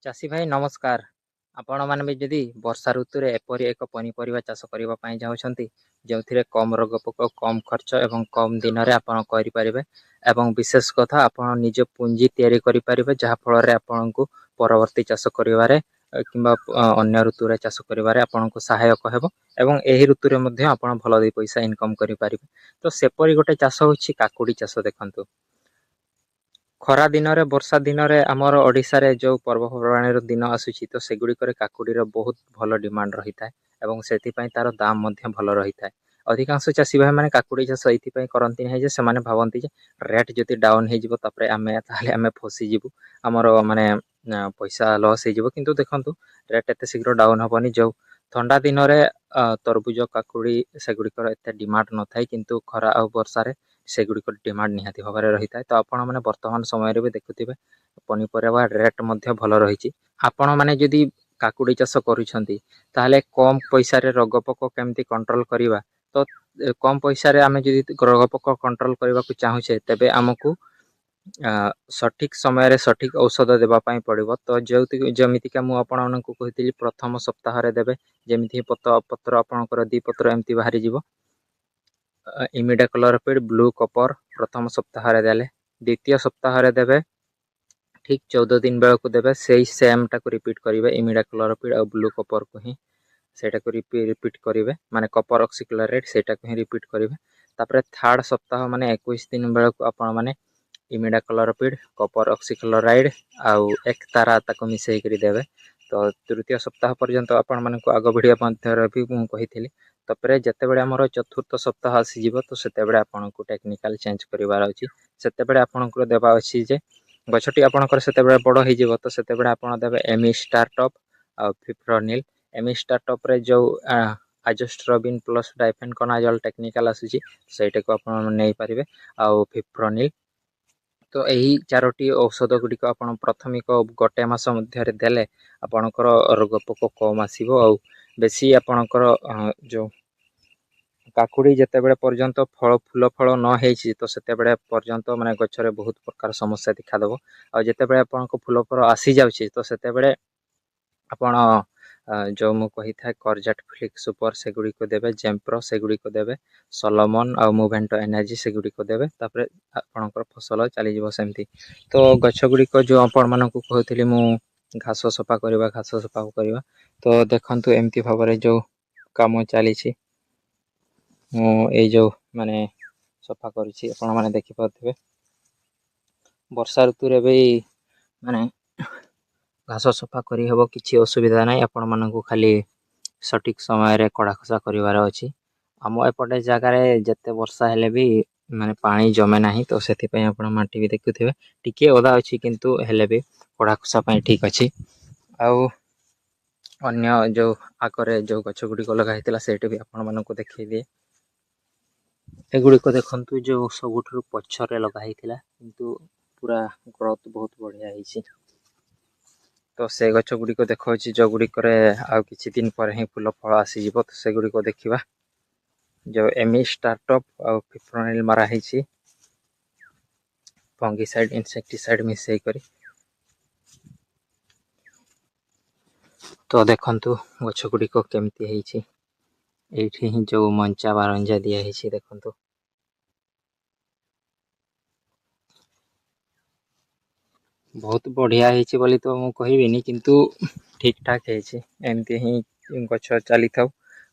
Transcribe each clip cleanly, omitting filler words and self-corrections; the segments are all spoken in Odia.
ଚାଷୀ ଭାଇ ନମସ୍କାର। ଆପଣମାନେ ବି ଯଦି ବର୍ଷା ଋତୁରେ ଏପରି ଏକ ପନିପରିବା ଚାଷ କରିବା ପାଇଁ ଚାହୁଁଛନ୍ତି, ଯେଉଁଥିରେ କମ୍ ରୋଗ ପୋକ, କମ୍ ଖର୍ଚ୍ଚ ଏବଂ କମ୍ ଦିନରେ ଆପଣ କରିପାରିବେ ଏବଂ ବିଶେଷ କଥା ଆପଣ ନିଜ ପୁଞ୍ଜି ତିଆରି କରିପାରିବେ, ଯାହା ଫଳରେ ଆପଣଙ୍କୁ ପରବର୍ତ୍ତୀ ଚାଷ କରିବାରେ କିମ୍ବା ଅନ୍ୟ ଋତୁରେ ଚାଷ କରିବାରେ ଆପଣଙ୍କୁ ସହାୟକ ହେବ ଏବଂ ଏହି ଋତୁରେ ମଧ୍ୟ ଆପଣ ଭଲ ଦୁଇ ପଇସା ଇନକମ୍ କରିପାରିବେ। ତ ସେପରି ଗୋଟେ ଚାଷ ହେଉଛି କାକୁଡ଼ି ଚାଷ। ଦେଖନ୍ତୁ, ଖରା ଦିନରେ ବର୍ଷା ଦିନରେ ଆମର ଓଡ଼ିଶାରେ ଯେଉଁ ପର୍ବପର୍ବାଣୀର ଦିନ ଆସୁଛି, ତ ସେଗୁଡ଼ିକରେ କାକୁଡ଼ିର ବହୁତ ଭଲ ଡିମାଣ୍ଡ ରହିଥାଏ ଏବଂ ସେଥିପାଇଁ ତାର ଦାମ ମଧ୍ୟ ଭଲ ରହିଥାଏ। ଅଧିକାଂଶ ଚାଷୀ ଭାଇମାନେ କାକୁଡ଼ି ଚାଷ ଏଇଥିପାଇଁ କରନ୍ତି ନାହିଁ ଯେ ସେମାନେ ଭାବନ୍ତି ଯେ ରେଟ୍ ଯଦି ଡାଉନ୍ ହେଇଯିବ ତାପରେ ତାହେଲେ ଆମେ ଫସିଯିବୁ, ଆମର ମାନେ ପଇସା ଲସ୍ ହେଇଯିବ। କିନ୍ତୁ ଦେଖନ୍ତୁ, ରେଟ୍ ଏତେ ଶୀଘ୍ର ଡାଉନ୍ ହବନି। ଯେଉଁ ଥଣ୍ଡା ଦିନରେ ତରଭୁଜ, କାକୁଡ଼ି ସେଗୁଡ଼ିକର ଏତେ ଡିମାଣ୍ଡ ନଥାଏ, କିନ୍ତୁ ଖରା ଆଉ ବର୍ଷାରେ ସେଗୁଡ଼ିକର ଡିମାଣ୍ଡ ନିହାତି ଭାବରେ ରହିଥାଏ। ତ ଆପଣମାନେ ବର୍ତ୍ତମାନ ସମୟରେ ବି ଦେଖୁଥିବେ ପନିପରିବା ରେଟ୍ ମଧ୍ୟ ଭଲ ରହିଛି। ଆପଣମାନେ ଯଦି କାକୁଡ଼ି ଚାଷ କରୁଛନ୍ତି, ତାହେଲେ କମ୍ ପଇସାରେ ରୋଗ ପୋକ କେମିତି କଣ୍ଟ୍ରୋଲ କରିବା? ତ କମ୍ ପଇସାରେ ଆମେ ଯଦି ରୋଗ ପୋକ କଣ୍ଟ୍ରୋଲ କରିବାକୁ ଚାହୁଁଛେ, ତେବେ ଆମକୁ ସଠିକ୍ ସମୟରେ ସଠିକ୍ ଔଷଧ ଦେବା ପାଇଁ ପଡ଼ିବ। ତ ଯେମିତିକା ମୁଁ ଆପଣମାନଙ୍କୁ କହିଥିଲି, ପ୍ରଥମ ସପ୍ତାହରେ ଦେବେ। ଯେମିତି ପତ୍ର ଆପଣଙ୍କର 2 ପତ୍ର ଏମିତି ବାହାରିଯିବ, ଇମିଡାକ୍ଲୋପିଡ୍, ବ୍ଲୁ କପର ପ୍ରଥମ ସପ୍ତାହରେ ଦେଲେ। ଦ୍ୱିତୀୟ ସପ୍ତାହରେ ଦେବେ, ଠିକ୍ 14 ଦିନ ବେଳକୁ ଦେବେ। ସେଇ ସେମ୍ଟାକୁ ରିପିଟ୍ କରିବେ, ଇମିଡାକ୍ଲୋପିଡ୍ ଆଉ ବ୍ଲୁ କପରକୁ ହିଁ ସେଇଟାକୁ ରିପିଟ୍ କରିବେ, ମାନେ କପର ଅକ୍ସିକ୍ଲୋରାଇଡ୍ ସେଇଟାକୁ ହିଁ ରିପିଟ୍ କରିବେ। ତାପରେ ଥାର୍ଡ଼ ସପ୍ତାହ ମାନେ 21 ଦିନ ବେଳକୁ ଆପଣମାନେ ଇମିଡାକ୍ଲୋପିଡ୍, କପର ଅକ୍ସିକ୍ଲୋରାଇଡ୍ ଆଉ ଏକତାରା ତାକୁ ମିଶାଇକରି ଦେବେ। ତ ତୃତୀୟ ସପ୍ତାହ ପର୍ଯ୍ୟନ୍ତ ଆପଣମାନଙ୍କୁ ଆଗ ଭିଡ଼ିଓ ମଧ୍ୟରେ ବି ମୁଁ କହିଥିଲି। ତାପରେ ଯେତେବେଳେ ଆମର ଚତୁର୍ଥ ସପ୍ତାହ ଆସିଯିବ, ତ ସେତେବେଳେ ଆପଣଙ୍କୁ ଟେକ୍ନିକାଲ ଚେଞ୍ଜ କରିବାର ଅଛି। ସେତେବେଳେ ଆପଣଙ୍କର ଦେବା ଅଛି ଯେ ଗଛଟି ଆପଣଙ୍କର ସେତେବେଳେ ବଡ଼ ହେଇଯିବ, ତ ସେତେବେଳେ ଆପଣ ଦେବେ ଏମି ଷ୍ଟାର୍ଟଅପ୍ ଆଉ ଫିପ୍ରୋନିଲ୍। ଏମି ଷ୍ଟାର୍ଟଅପ୍ରେ ଯେଉଁ ଆଜୋଷ୍ଟ୍ରୋବିନ୍ ପ୍ଲସ୍ ଡାଇଫେନକୋନାଜୋଲ୍ ଟେକ୍ନିକାଲ ଆସୁଛି, ସେଇଟାକୁ ଆପଣ ନେଇପାରିବେ। ଆଉ ଫିପ୍ରୋନିଲ୍, ତ ଏହି 4ଟି ଔଷଧ ଗୁଡ଼ିକ ଆପଣ ପ୍ରଥମିକ 1 ମାସ ମଧ୍ୟରେ ଦେଲେ ଆପଣଙ୍କର ରୋଗ ପୋକ କମ୍ ଆସିବ। ଆଉ ବେଶୀ ଆପଣଙ୍କର ଯେଉଁ କାକୁଡ଼ି ଯେତେବେଳେ ପର୍ଯ୍ୟନ୍ତ ଫୁଲ ଫଳ ନ ହେଇଛି, ତ ସେତେବେଳେ ପର୍ଯ୍ୟନ୍ତ ମାନେ ଗଛରେ ବହୁତ ପ୍ରକାର ସମସ୍ୟା ଦେଖାଦେବ। ଆଉ ଯେତେବେଳେ ଆପଣଙ୍କ ଫୁଲ ଫଳ ଆସିଯାଉଛି, ତ ସେତେବେଳେ ଆପଣ ଯେଉଁ ମୁଁ କହିଥାଏ କରଜାଟ ଫ୍ଲିକ୍ ସୁପର ସେଗୁଡ଼ିକୁ ଦେବେ, ଜେମ୍ପ୍ରୋ ସେଗୁଡ଼ିକୁ ଦେବେ, ସଲୋମନ୍ ଆଉ ମୁଭେଣ୍ଟୋ ଏନର୍ଜି ସେଗୁଡ଼ିକୁ ଦେବେ। ତାପରେ ଆପଣଙ୍କର ଫସଲ ଚାଲିଯିବ ସେମିତି। ତ ଗଛ ଗୁଡ଼ିକ ଯେଉଁ ଆପଣମାନଙ୍କୁ କହୁଥିଲି ମୁଁ, ଘାସ ସଫା କରିବା, ତ ଦେଖନ୍ତୁ ଏମିତି ଭାବରେ ଯେଉଁ କାମ ଚାଲିଛି, ମୁଁ ଏଇ ଯେଉଁ ମାନେ ସଫା କରୁଛି, ଆପଣମାନେ ଦେଖିପାରୁଥିବେ। ବର୍ଷା ଋତୁରେ ବି ମାନେ ଘାସ ସଫା କରିହେବ, କିଛି ଅସୁବିଧା ନାହିଁ। ଆପଣମାନଙ୍କୁ ଖାଲି ସଠିକ୍ ସମୟରେ କଡ଼ା ଖସା କରିବାର ଅଛି। ଆମ ଏପଟେ ଜାଗାରେ ଯେତେ ବର୍ଷା ହେଲେ ବି ମାନେ ପାଣି ଜମେ ନାହିଁ, ତ ସେଥିପାଇଁ ଆପଣ ମାଟି ବି ଦେଖୁଥିବେ ଟିକିଏ ଓଦା ଅଛି, କିନ୍ତୁ ହେଲେ ବି କଡ଼ା ଖସା ପାଇଁ ଠିକ୍ ଅଛି। ଆଉ ଅନ୍ୟ ଯେଉଁ ଆଗରେ ଯେଉଁ ଗଛ ଗୁଡ଼ିକ ଲଗା ହେଇଥିଲା, ସେଇଠି ବି ଆପଣମାନଙ୍କୁ ଦେଖେଇଦିଏ। ଏଗୁଡ଼ିକ ଦେଖନ୍ତୁ, ଯେଉଁ ସବୁଠାରୁ ପଛରେ ଲଗା ହେଇଥିଲା, କିନ୍ତୁ ପୁରା ଗ୍ରୋଥ୍ ବହୁତ ବଢ଼ିଆ ହେଇଛି। ତ ସେ ଗଛ ଗୁଡ଼ିକ ଦେଖାଉଛି, ଯେଉଁଗୁଡ଼ିକରେ ଆଉ କିଛି ଦିନ ପରେ ହିଁ ଫୁଲ ଫଳ ଆସିଯିବ। ତ ସେଗୁଡ଼ିକ ଦେଖିବା। ଯେଉଁ ଏମି ଷ୍ଟାର୍ଟଅପ୍ ଆଉ ଫିପ୍ରୋନିଲ୍ ମରା ହେଇଛି, ଫଙ୍ଗିସାଇଡ୍ ଇନସେକ୍ଟିସାଇଡ୍ ମିଶାଇକରି। ତ ଦେଖନ୍ତୁ ଗଛ ଗୁଡ଼ିକ କେମିତି ହେଇଛି। ଏଇଠି ହିଁ ଯେଉଁ ମଞ୍ଚା ବାରଞ୍ଜା ଦିଆ ହେଇଛି, ଦେଖନ୍ତୁ ବହୁତ ବଢ଼ିଆ ହେଇଛି ବୋଲି ତ ମୁଁ କହିବିନି, କିନ୍ତୁ ଠିକ୍ ଠାକ୍ ହେଇଛି। ଏମିତି ହିଁ ଗଛ ଚାଲିଥାଉ,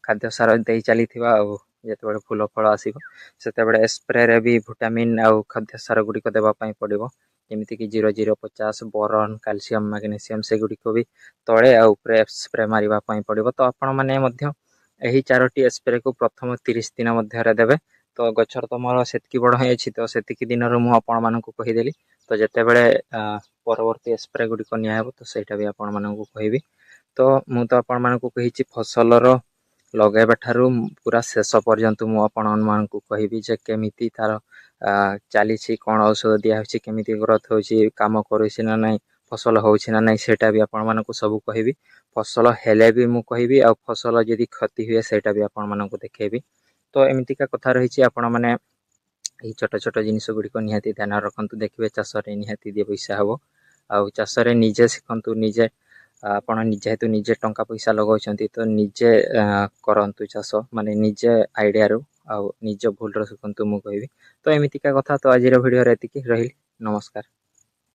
ଖାଦ୍ୟ ସାର ଦେଇ ଚାଲିଥିବା। ଆଉ ଯେତେବେଳେ ଫୁଲ ଫଳ ଆସିବ, ସେତେବେଳେ ସ୍ପ୍ରେରେ ବି ଭିଟାମିନ୍ ଆଉ ଖାଦ୍ୟ ସାର ଗୁଡ଼ିକ ଦେବା ପାଇଁ ପଡ଼ିବ। ଯେମିତିକି 0050, ବୋରନ୍, କ୍ୟାଲସିୟମ୍, ମାଗ୍ନେସିୟମ୍ ସେଗୁଡ଼ିକ ବି ତଳେ ଆଉ ଉପରେ ସ୍ପ୍ରେ ମାରିବା ପାଇଁ ପଡ଼ିବ। ତ ଆପଣମାନେ ମଧ୍ୟ ଏହି 4ଟି ସ୍ପ୍ରେକୁ ପ୍ରଥମ 30 ଦିନ ମଧ୍ୟରେ ଦେବେ। ତ ଗଛର ତମର ସେତିକି ବଡ଼ ହେଇଛି, ତ ସେତିକି ଦିନରୁ ମୁଁ ଆପଣମାନଙ୍କୁ କହିଦେଲି। ତ ଯେତେବେଳେ ପରବର୍ତ୍ତୀ ସ୍ପ୍ରେ ଗୁଡ଼ିକ ନିଆହେବ, ତ ସେଇଟା ବି ଆପଣମାନଙ୍କୁ କହିବି। ତ ମୁଁ ତ ଆପଣମାନଙ୍କୁ କହିଛି, ଫସଲର ଲଗାଇବା ଠାରୁ ପୁରା ଶେଷ ପର୍ଯ୍ୟନ୍ତ ମୁଁ ଆପଣମାନଙ୍କୁ କହିବି ଯେ କେମିତି ତାର ଚାଲିଛି, କ'ଣ ଔଷଧ ଦିଆହେଉଛି, କେମିତି ଗ୍ରୋଥ୍ ହେଉଛି, କାମ କରୁଛି ନା ନାହିଁ, ଫସଲ ହେଉଛି ନା ନାହିଁ, ସେଇଟା ବି ଆପଣମାନଙ୍କୁ ସବୁ କହିବି। ଫସଲ ହେଲେ ବି ମୁଁ କହିବି, ଆଉ ଫସଲ ଯଦି କ୍ଷତି ହୁଏ ସେଇଟା ବି ଆପଣମାନଙ୍କୁ ଦେଖେଇବି। ତ ଏମିତିକା କଥା ରହିଛି। ଆପଣମାନେ ଏଇ ଛୋଟ ଛୋଟ ଜିନିଷ ଗୁଡ଼ିକ ନିହାତି ଧ୍ୟାନ ରଖନ୍ତୁ। ଦେଖିବେ ଚାଷରେ ନିହାତି 2 ପଇସା ହେବ। ଆଉ ଚାଷରେ ନିଜେ ଶିଖନ୍ତୁ, ନିଜେ ଆପଣ ଯେହେତୁ ନିଜେ ଟଙ୍କା ପଇସା ଲଗାଉଛନ୍ତି ତ ନିଜେ କରନ୍ତୁ ଚାଷ, ମାନେ ନିଜେ ଆଇଡ଼ିଆରୁ ଆଉ ନିଜ ଭୁଲର ଶିଖନ୍ତୁ ମୁଁ କହିବି। ତ ଏମିତିକା କଥା, ତ ଆଜିର ଭିଡ଼ିଓରେ ଏତିକି, ରହିଲି, ନମସ୍କାର।